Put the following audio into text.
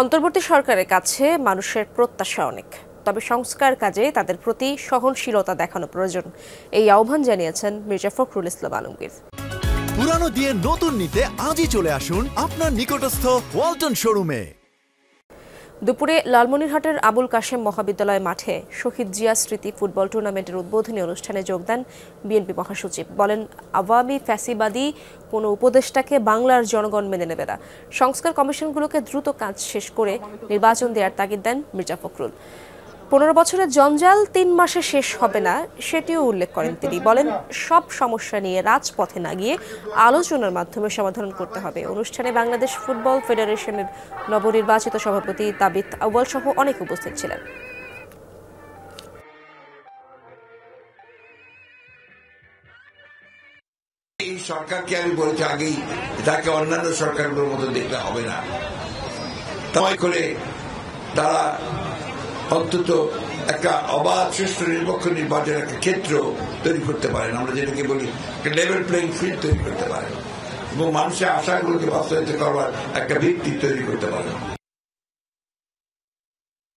অন্তর্বর্তী সরকারের কাছে মানুষের প্রত্যাশা অনেক, তবে সংস্কার কাজে তাদের প্রতি সহনশীলতা দেখানো প্রয়োজন। এই আহ্বান জানিয়েছেন মির্জা ফখরুল ইসলাম আলমগীর। পুরানো দিয়ে নতুন নিতে আজই চলে আসুন আপনার নিকটস্থ ওয়ালটন শোরুমে। দুপুরে লালমনিরহাটের আবুল কাশেম মহাবিদ্যালয় মাঠে শহীদ জিয়া স্মৃতি ফুটবল টুর্নামেন্টের উদ্বোধনী অনুষ্ঠানে যোগ দেন বিএনপি মহাসচিব। বলেন, আওয়ামী ফ্যাসিবাদী কোনো উপদেষ্টাকে বাংলার জনগণ মেনে নেবে না। সংস্কার কমিশনগুলোকে দ্রুত কাজ শেষ করে নির্বাচন দেওয়ার তাগিদ দেন মির্জা ফখরুল। 15 বছরের জঞ্জাল 3 মাসে শেষ হবে না, সেটিও উল্লেখ করেন তিনি। বলেন, সব সমস্যা নিয়ে রাজপথে না গিয়ে আলোচনার মাধ্যমে সমাধান করতে হবে। অনুষ্ঠানে বাংলাদেশ ফুটবল ফেডারেশনের নবনির্বাচিত সভাপতি তাবিথ আউয়াল সহ অনেকে উপস্থিত ছিলেন। এই সরকারকে আমি বলছি আগেই, তাকে অন্যান্য সরকারগুলোর মতো দেখলে হবে না। তাই করে তারা অন্তত একটা অবাধ সুষ্ঠু নিরপেক্ষ নির্বাচনের একটা ক্ষেত্র তৈরি করতে পারেন, আমরা যেটাকে বলি লেভেল প্লেইং ফিল্ড তৈরি করতে পারেন এবং মানুষের আশাগুলোকে বাস্তবায়িত করবার একটা ভিত্তি তৈরি করতে পারেন।